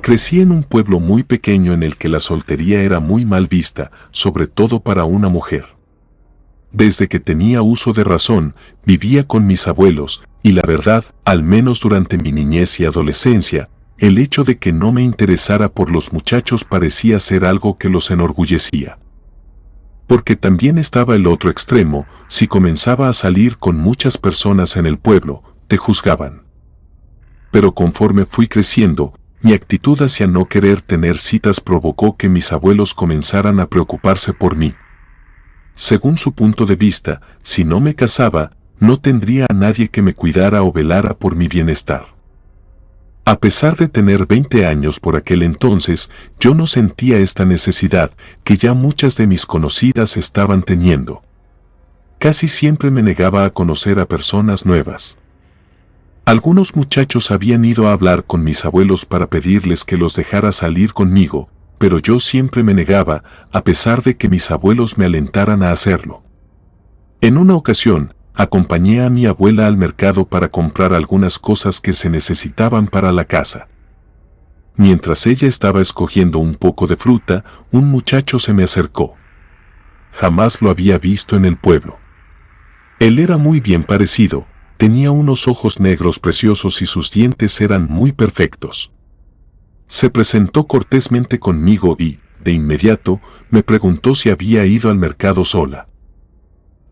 Crecí en un pueblo muy pequeño en el que la soltería era muy mal vista, sobre todo para una mujer. Desde que tenía uso de razón, vivía con mis abuelos, y la verdad, al menos durante mi niñez y adolescencia, el hecho de que no me interesara por los muchachos parecía ser algo que los enorgullecía. Porque también estaba el otro extremo, si comenzaba a salir con muchas personas en el pueblo, te juzgaban. Pero conforme fui creciendo, mi actitud hacia no querer tener citas provocó que mis abuelos comenzaran a preocuparse por mí. Según su punto de vista, si no me casaba, no tendría a nadie que me cuidara o velara por mi bienestar. A pesar de tener 20 años por aquel entonces, yo no sentía esta necesidad que ya muchas de mis conocidas estaban teniendo. Casi siempre me negaba a conocer a personas nuevas. Algunos muchachos habían ido a hablar con mis abuelos para pedirles que los dejara salir conmigo, pero yo siempre me negaba, a pesar de que mis abuelos me alentaran a hacerlo. En una ocasión, acompañé a mi abuela al mercado para comprar algunas cosas que se necesitaban para la casa. Mientras ella estaba escogiendo un poco de fruta, un muchacho se me acercó. Jamás lo había visto en el pueblo. Él era muy bien parecido, tenía unos ojos negros preciosos y sus dientes eran muy perfectos. Se presentó cortésmente conmigo y, de inmediato, me preguntó si había ido al mercado sola.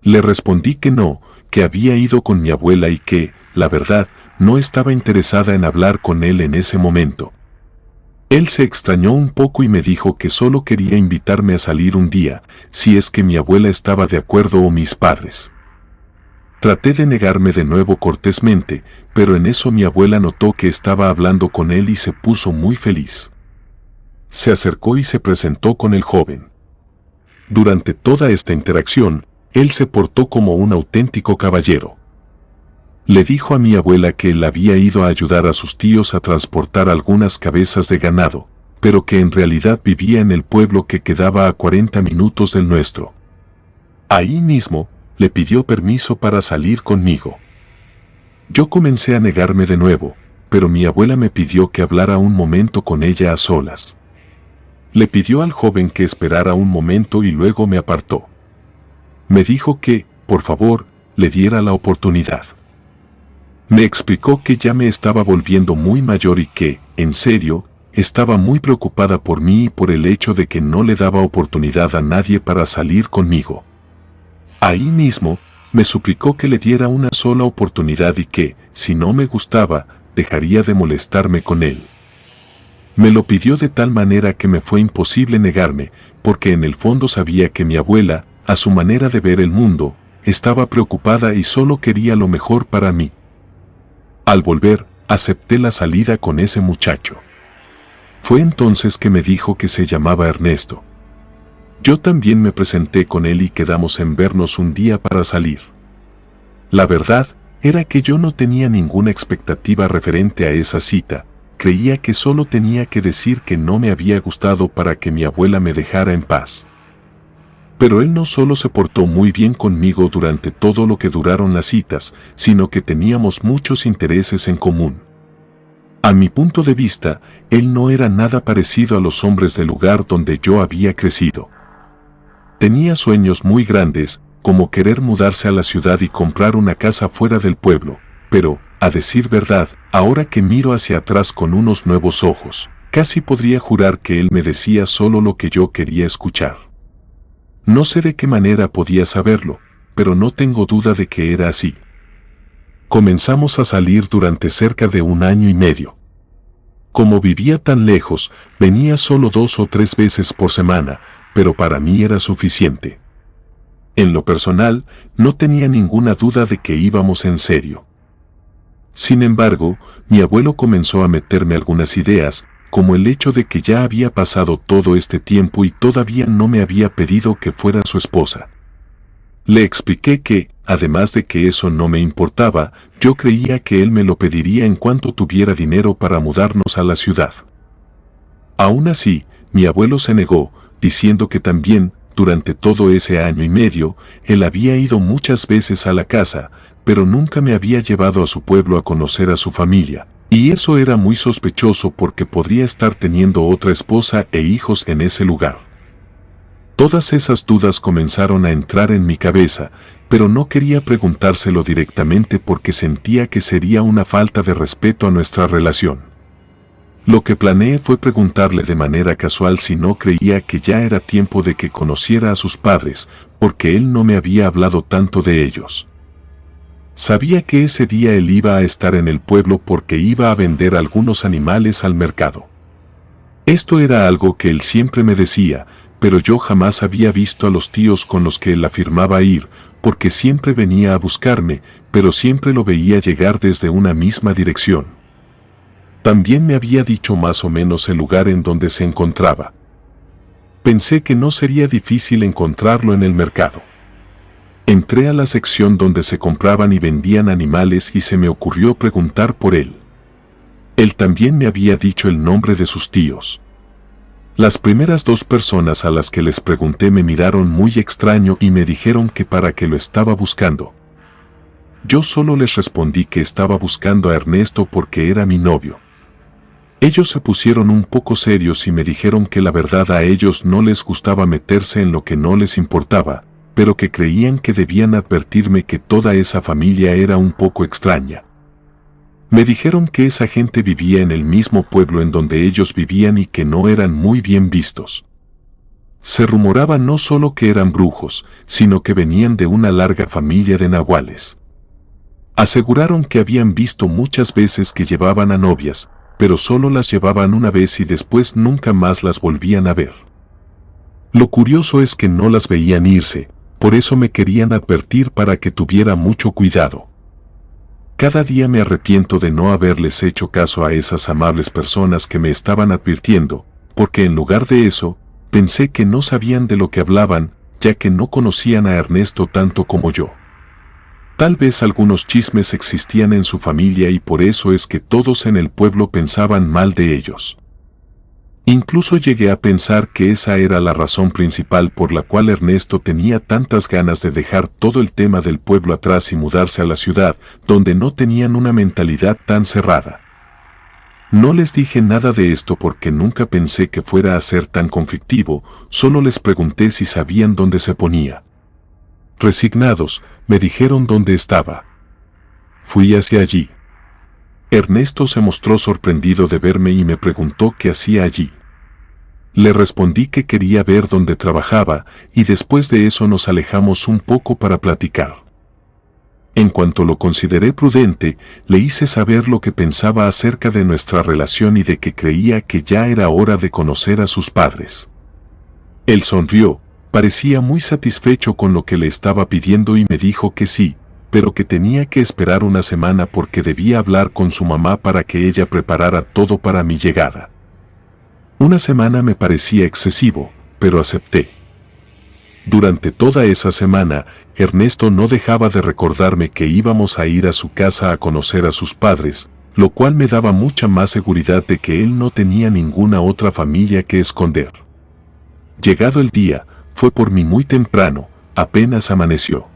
Le respondí que no, que había ido con mi abuela y que, la verdad, no estaba interesada en hablar con él en ese momento. Él se extrañó un poco y me dijo que solo quería invitarme a salir un día, si es que mi abuela estaba de acuerdo o mis padres. Traté de negarme de nuevo cortésmente, pero en eso mi abuela notó que estaba hablando con él y se puso muy feliz. Se acercó y se presentó con el joven. Durante toda esta interacción, él se portó como un auténtico caballero. Le dijo a mi abuela que él había ido a ayudar a sus tíos a transportar algunas cabezas de ganado, pero que en realidad vivía en el pueblo que quedaba a 40 minutos del nuestro. Ahí mismo, le pidió permiso para salir conmigo. Yo comencé a negarme de nuevo, pero mi abuela me pidió que hablara un momento con ella a solas. Le pidió al joven que esperara un momento y luego me apartó. Me dijo que, por favor, le diera la oportunidad. Me explicó que ya me estaba volviendo muy mayor y que, en serio, estaba muy preocupada por mí y por el hecho de que no le daba oportunidad a nadie para salir conmigo. Ahí mismo, me suplicó que le diera una sola oportunidad y que, si no me gustaba, dejaría de molestarme con él. Me lo pidió de tal manera que me fue imposible negarme, porque en el fondo sabía que mi abuela, a su manera de ver el mundo, estaba preocupada y solo quería lo mejor para mí. Al volver, acepté la salida con ese muchacho. Fue entonces que me dijo que se llamaba Ernesto. Yo también me presenté con él y quedamos en vernos un día para salir. La verdad era que yo no tenía ninguna expectativa referente a esa cita, creía que solo tenía que decir que no me había gustado para que mi abuela me dejara en paz. Pero él no solo se portó muy bien conmigo durante todo lo que duraron las citas, sino que teníamos muchos intereses en común. A mi punto de vista, él no era nada parecido a los hombres del lugar donde yo había crecido. Tenía sueños muy grandes, como querer mudarse a la ciudad y comprar una casa fuera del pueblo, pero, a decir verdad, ahora que miro hacia atrás con unos nuevos ojos, casi podría jurar que él me decía solo lo que yo quería escuchar. No sé de qué manera podía saberlo, pero no tengo duda de que era así. Comenzamos a salir durante cerca de 1 año y medio. Como vivía tan lejos, venía solo 2 o 3 veces por semana, pero para mí era suficiente. En lo personal, no tenía ninguna duda de que íbamos en serio. Sin embargo, mi abuelo comenzó a meterme algunas ideas, como el hecho de que ya había pasado todo este tiempo y todavía no me había pedido que fuera su esposa. Le expliqué que, además de que eso no me importaba, yo creía que él me lo pediría en cuanto tuviera dinero para mudarnos a la ciudad. Aún así, mi abuelo se negó, diciendo que también, durante todo ese año y medio, él había ido muchas veces a la casa, pero nunca me había llevado a su pueblo a conocer a su familia, Y eso era muy sospechoso porque podría estar teniendo otra esposa e hijos en ese lugar. Todas esas dudas comenzaron a entrar en mi cabeza, pero no quería preguntárselo directamente porque sentía que sería una falta de respeto a nuestra relación. Lo que planeé fue preguntarle de manera casual si no creía que ya era tiempo de que conociera a sus padres, porque él no me había hablado tanto de ellos. Sabía que ese día él iba a estar en el pueblo porque iba a vender algunos animales al mercado. Esto era algo que él siempre me decía, pero yo jamás había visto a los tíos con los que él afirmaba ir, porque siempre venía a buscarme, pero siempre lo veía llegar desde una misma dirección. También me había dicho más o menos el lugar en donde se encontraba. Pensé que no sería difícil encontrarlo en el mercado. Entré a la sección donde se compraban y vendían animales y se me ocurrió preguntar por él. Él también me había dicho el nombre de sus tíos. Las primeras 2 personas a las que les pregunté me miraron muy extraño y me dijeron que para qué lo estaba buscando. Yo solo les respondí que estaba buscando a Ernesto porque era mi novio. Ellos se pusieron un poco serios y me dijeron que la verdad a ellos no les gustaba meterse en lo que no les importaba, pero que creían que debían advertirme que toda esa familia era un poco extraña. Me dijeron que esa gente vivía en el mismo pueblo en donde ellos vivían y que no eran muy bien vistos. Se rumoraba no solo que eran brujos, sino que venían de una larga familia de nahuales. Aseguraron que habían visto muchas veces que llevaban a novias, pero solo las llevaban una vez y después nunca más las volvían a ver. Lo curioso es que no las veían irse, por eso me querían advertir para que tuviera mucho cuidado. Cada día me arrepiento de no haberles hecho caso a esas amables personas que me estaban advirtiendo, porque en lugar de eso, pensé que no sabían de lo que hablaban, ya que no conocían a Ernesto tanto como yo. Tal vez algunos chismes existían en su familia y por eso es que todos en el pueblo pensaban mal de ellos. Incluso llegué a pensar que esa era la razón principal por la cual Ernesto tenía tantas ganas de dejar todo el tema del pueblo atrás y mudarse a la ciudad, donde no tenían una mentalidad tan cerrada. No les dije nada de esto porque nunca pensé que fuera a ser tan conflictivo, solo les pregunté si sabían dónde se ponía. Resignados, me dijeron dónde estaba. Fui hacia allí. Ernesto se mostró sorprendido de verme y me preguntó qué hacía allí. Le respondí que quería ver dónde trabajaba y después de eso nos alejamos un poco para platicar. En cuanto lo consideré prudente, le hice saber lo que pensaba acerca de nuestra relación y de que creía que ya era hora de conocer a sus padres. Él sonrió, parecía muy satisfecho con lo que le estaba pidiendo y me dijo que sí, pero que tenía que esperar una semana porque debía hablar con su mamá para que ella preparara todo para mi llegada. Una semana me parecía excesivo, pero acepté. Durante toda esa semana, Ernesto no dejaba de recordarme que íbamos a ir a su casa a conocer a sus padres, lo cual me daba mucha más seguridad de que él no tenía ninguna otra familia que esconder. Llegado el día, fue por mí muy temprano, apenas amaneció.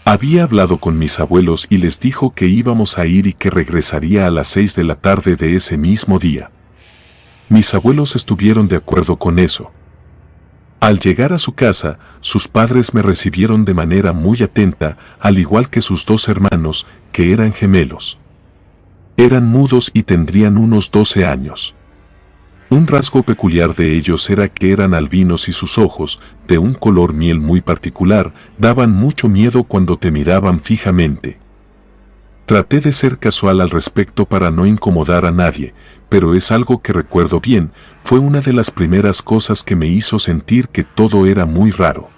Había hablado con mis abuelos y les dijo que íbamos a ir y que regresaría a las 6 de la tarde de ese mismo día. Mis abuelos estuvieron de acuerdo con eso. Al llegar a su casa, sus padres me recibieron de manera muy atenta, al igual que sus 2 hermanos, que eran gemelos. Eran mudos y tendrían unos 12 años. Un rasgo peculiar de ellos era que eran albinos y sus ojos, de un color miel muy particular, daban mucho miedo cuando te miraban fijamente. Traté de ser casual al respecto para no incomodar a nadie, pero es algo que recuerdo bien, fue una de las primeras cosas que me hizo sentir que todo era muy raro.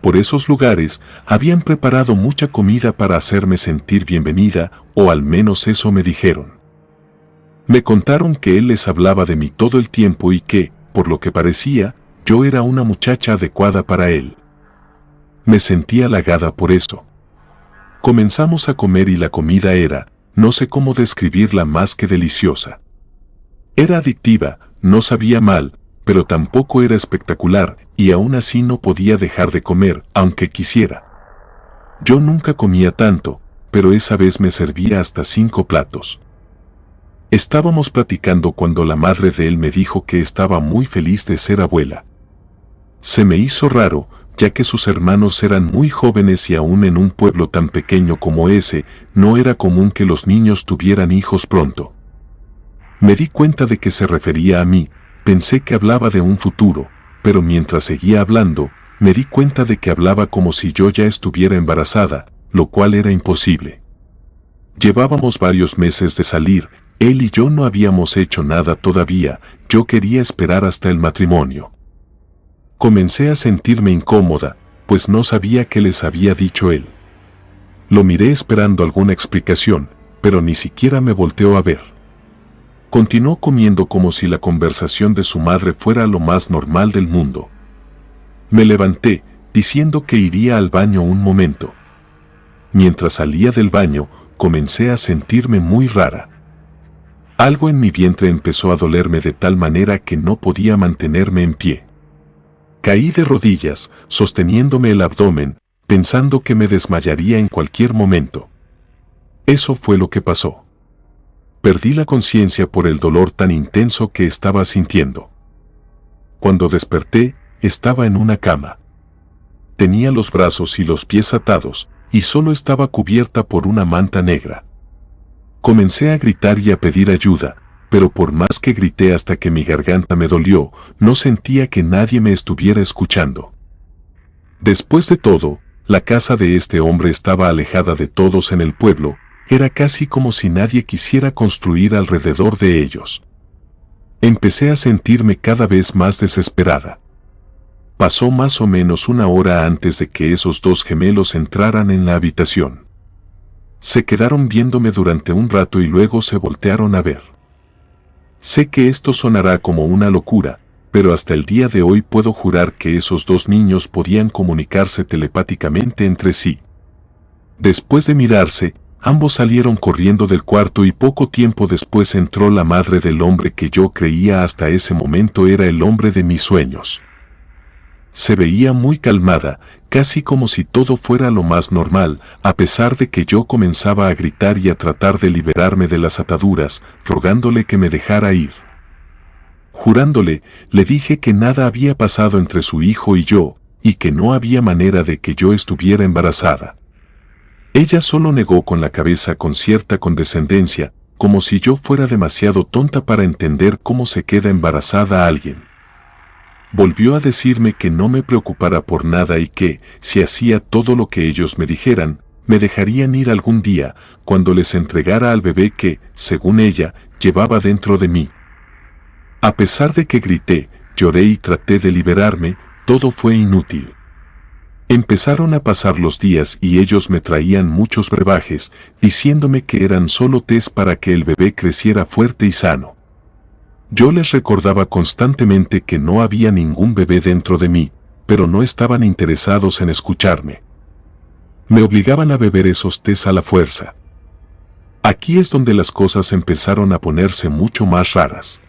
Por esos lugares, habían preparado mucha comida para hacerme sentir bienvenida, o al menos eso me dijeron. Me contaron que él les hablaba de mí todo el tiempo y que, por lo que parecía, yo era una muchacha adecuada para él. Me sentí halagada por eso. Comenzamos a comer y la comida era, no sé cómo describirla más que deliciosa. Era adictiva, no sabía mal, pero tampoco era espectacular, y aún así no podía dejar de comer, aunque quisiera. Yo nunca comía tanto, pero esa vez me servía hasta 5 platos. Estábamos platicando cuando la madre de él me dijo que estaba muy feliz de ser abuela. Se me hizo raro, ya que sus hermanos eran muy jóvenes y aún en un pueblo tan pequeño como ese, no era común que los niños tuvieran hijos pronto. Me di cuenta de que se refería a mí, pensé que hablaba de un futuro, pero mientras seguía hablando, me di cuenta de que hablaba como si yo ya estuviera embarazada, lo cual era imposible. Llevábamos varios meses de salir, él y yo no habíamos hecho nada todavía, yo quería esperar hasta el matrimonio. Comencé a sentirme incómoda, pues no sabía qué les había dicho él. Lo miré esperando alguna explicación, pero ni siquiera me volteó a ver. Continuó comiendo como si la conversación de su madre fuera lo más normal del mundo. Me levanté, diciendo que iría al baño un momento. Mientras salía del baño, comencé a sentirme muy rara. Algo en mi vientre empezó a dolerme de tal manera que no podía mantenerme en pie. Caí de rodillas, sosteniéndome el abdomen, pensando que me desmayaría en cualquier momento. Eso fue lo que pasó. Perdí la conciencia por el dolor tan intenso que estaba sintiendo. Cuando desperté, estaba en una cama. Tenía los brazos y los pies atados, y solo estaba cubierta por una manta negra. Comencé a gritar y a pedir ayuda, pero por más que grité hasta que mi garganta me dolió, no sentía que nadie me estuviera escuchando. Después de todo, la casa de este hombre estaba alejada de todos en el pueblo, era casi como si nadie quisiera construir alrededor de ellos. Empecé a sentirme cada vez más desesperada. Pasó más o menos una hora antes de que esos dos gemelos entraran en la habitación. Se quedaron viéndome durante un rato y luego se voltearon a ver. Sé que esto sonará como una locura, pero hasta el día de hoy puedo jurar que esos dos niños podían comunicarse telepáticamente entre sí. Después de mirarse, ambos salieron corriendo del cuarto y poco tiempo después entró la madre del hombre que yo creía hasta ese momento era el hombre de mis sueños. Se veía muy calmada, casi como si todo fuera lo más normal, a pesar de que yo comenzaba a gritar y a tratar de liberarme de las ataduras, rogándole que me dejara ir. Jurándole, le dije que nada había pasado entre su hijo y yo, y que no había manera de que yo estuviera embarazada. Ella solo negó con la cabeza con cierta condescendencia, como si yo fuera demasiado tonta para entender cómo se queda embarazada a alguien. Volvió a decirme que no me preocupara por nada y que, si hacía todo lo que ellos me dijeran, me dejarían ir algún día, cuando les entregara al bebé que, según ella, llevaba dentro de mí. A pesar de que grité, lloré y traté de liberarme, todo fue inútil. Empezaron a pasar los días y ellos me traían muchos brebajes, diciéndome que eran solo tés para que el bebé creciera fuerte y sano. Yo les recordaba constantemente que no había ningún bebé dentro de mí, pero no estaban interesados en escucharme. Me obligaban a beber esos tés a la fuerza. Aquí es donde las cosas empezaron a ponerse mucho más raras.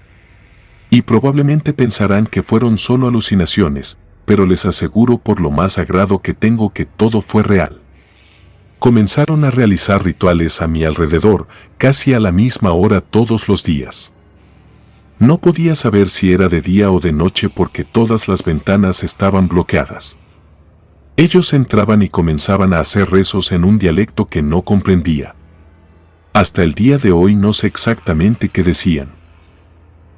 Y probablemente pensarán que fueron solo alucinaciones, pero les aseguro por lo más sagrado que tengo que todo fue real. Comenzaron a realizar rituales a mi alrededor, casi a la misma hora todos los días. No podía saber si era de día o de noche porque todas las ventanas estaban bloqueadas. Ellos entraban y comenzaban a hacer rezos en un dialecto que no comprendía. Hasta el día de hoy no sé exactamente qué decían.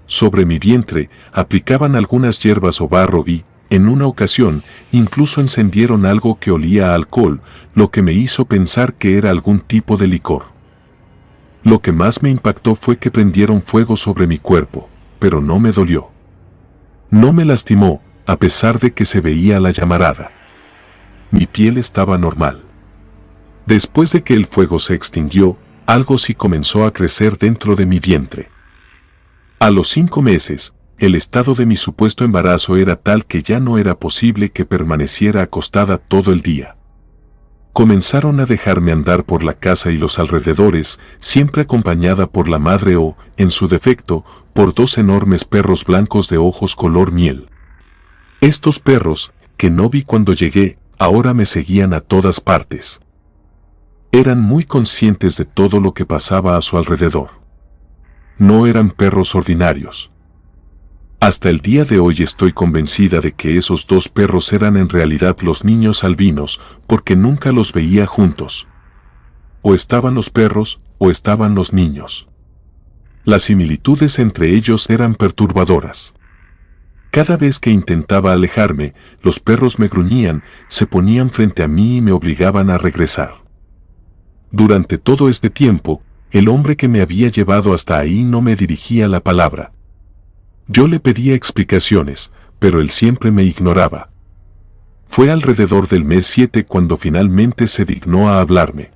Sobre mi vientre aplicaban algunas hierbas o barro y, en una ocasión, incluso encendieron algo que olía a alcohol, lo que me hizo pensar que era algún tipo de licor. Lo que más me impactó fue que prendieron fuego sobre mi cuerpo, pero no me dolió. No me lastimó, a pesar de que se veía la llamarada. Mi piel estaba normal. Después de que el fuego se extinguió, algo sí comenzó a crecer dentro de mi vientre. A los 5 meses, el estado de mi supuesto embarazo era tal que ya no era posible que permaneciera acostada todo el día. Comenzaron a dejarme andar por la casa y los alrededores, siempre acompañada por la madre o, en su defecto, por 2 enormes perros blancos de ojos color miel. Estos perros, que no vi cuando llegué, ahora me seguían a todas partes. Eran muy conscientes de todo lo que pasaba a su alrededor. no eran perros ordinarios. Hasta el día de hoy estoy convencida de que esos dos perros eran en realidad los niños albinos, porque nunca los veía juntos. O estaban los perros, o estaban los niños. Las similitudes entre ellos eran perturbadoras. Cada vez que intentaba alejarme, los perros me gruñían, se ponían frente a mí y me obligaban a regresar. Durante todo este tiempo, el hombre que me había llevado hasta ahí no me dirigía la palabra. Yo le pedía explicaciones, pero él siempre me ignoraba. Fue alrededor del mes 7 cuando finalmente se dignó a hablarme.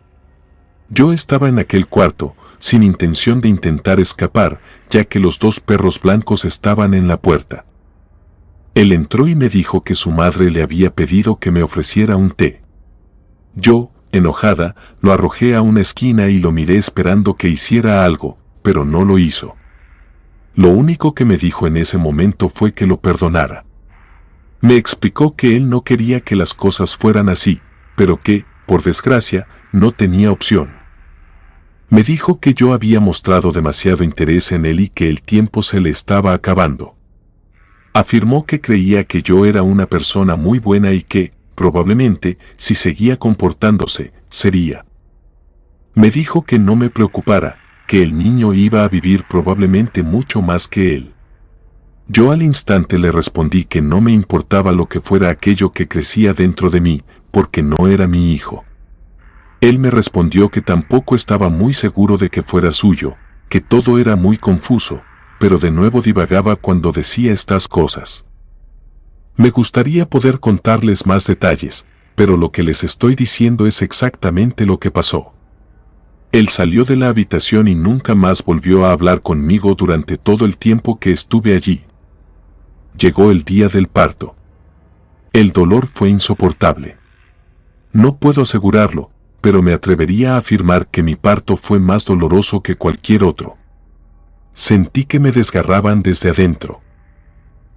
Yo estaba en aquel cuarto, sin intención de intentar escapar, ya que los dos perros blancos estaban en la puerta. Él entró y me dijo que su madre le había pedido que me ofreciera un té. Yo, enojada, lo arrojé a una esquina y lo miré esperando que hiciera algo, pero no lo hizo. Lo único que me dijo en ese momento fue que lo perdonara. Me explicó que él no quería que las cosas fueran así, pero que, por desgracia, no tenía opción. Me dijo que yo había mostrado demasiado interés en él y que el tiempo se le estaba acabando. Afirmó que creía que yo era una persona muy buena y que, probablemente, si seguía comportándose, sería. Me dijo que no me preocupara, que el niño iba a vivir probablemente mucho más que él. Yo al instante le respondí que no me importaba lo que fuera aquello que crecía dentro de mí, porque no era mi hijo. Él me respondió que tampoco estaba muy seguro de que fuera suyo, que todo era muy confuso, pero de nuevo divagaba cuando decía estas cosas. Me gustaría poder contarles más detalles, pero lo que les estoy diciendo es exactamente lo que pasó. Él salió de la habitación y nunca más volvió a hablar conmigo durante todo el tiempo que estuve allí. Llegó el día del parto. El dolor fue insoportable. No puedo asegurarlo, pero me atrevería a afirmar que mi parto fue más doloroso que cualquier otro. Sentí que me desgarraban desde adentro.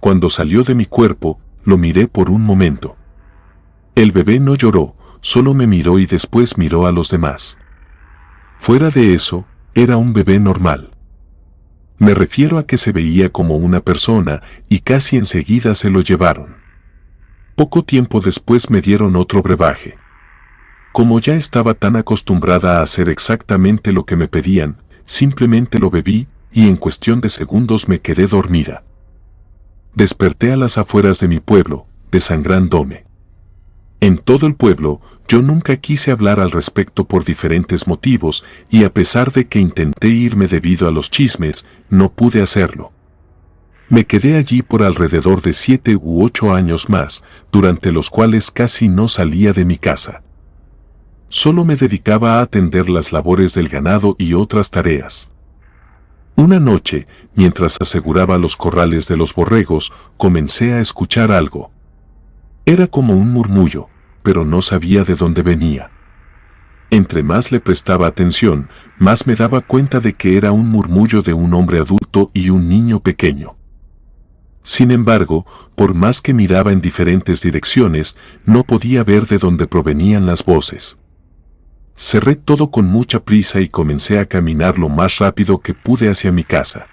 Cuando salió de mi cuerpo, lo miré por un momento. El bebé no lloró, solo me miró y después miró a los demás. Fuera de eso, era un bebé normal. Me refiero a que se veía como una persona y casi enseguida se lo llevaron. Poco tiempo después me dieron otro brebaje. Como ya estaba tan acostumbrada a hacer exactamente lo que me pedían, simplemente lo bebí y en cuestión de segundos me quedé dormida. Desperté a las afueras de mi pueblo, desangrándome. En todo el pueblo, yo nunca quise hablar al respecto por diferentes motivos y a pesar de que intenté irme debido a los chismes, no pude hacerlo. Me quedé allí por alrededor de 7 u 8 años más, durante los cuales casi no salía de mi casa. Solo me dedicaba a atender las labores del ganado y otras tareas. Una noche, mientras aseguraba los corrales de los borregos, comencé a escuchar algo. Era como un murmullo, pero no sabía de dónde venía. Entre más le prestaba atención, más me daba cuenta de que era un murmullo de un hombre adulto y un niño pequeño. Sin embargo, por más que miraba en diferentes direcciones, no podía ver de dónde provenían las voces. Cerré todo con mucha prisa y comencé a caminar lo más rápido que pude hacia mi casa.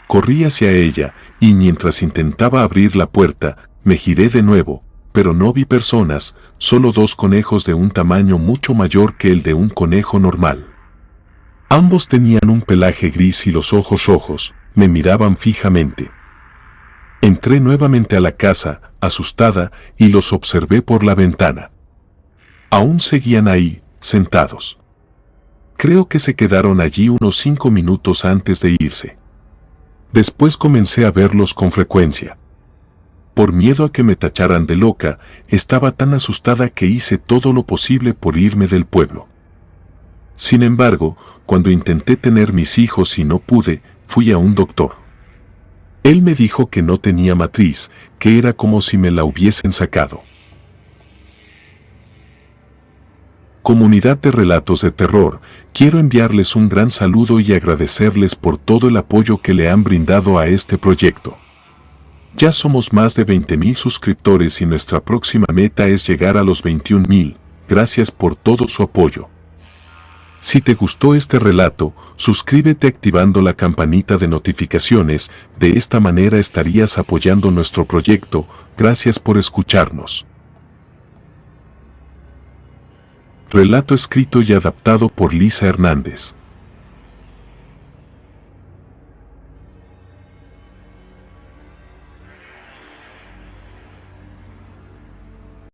Corrí hacia ella, y mientras intentaba abrir la puerta, me giré de nuevo, pero no vi personas, solo 2 conejos de un tamaño mucho mayor que el de un conejo normal. Ambos tenían un pelaje gris y los ojos rojos, me miraban fijamente. Entré nuevamente a la casa, asustada, y los observé por la ventana. Aún seguían ahí, sentados. Creo que se quedaron allí unos 5 minutos antes de irse. Después comencé a verlos con frecuencia. Por miedo a que me tacharan de loca, estaba tan asustada que hice todo lo posible por irme del pueblo. Sin embargo, cuando intenté tener mis hijos y no pude, fui a un doctor. Él me dijo que no tenía matriz, que era como si me la hubiesen sacado. Comunidad de relatos de terror, quiero enviarles un gran saludo y agradecerles por todo el apoyo que le han brindado a este proyecto. Ya somos más de 20,000 suscriptores y nuestra próxima meta es llegar a los 21,000. Gracias por todo su apoyo. Si te gustó este relato, suscríbete activando la campanita de notificaciones, de esta manera estarías apoyando nuestro proyecto. Gracias por escucharnos. Relato escrito y adaptado por Lisa Hernández.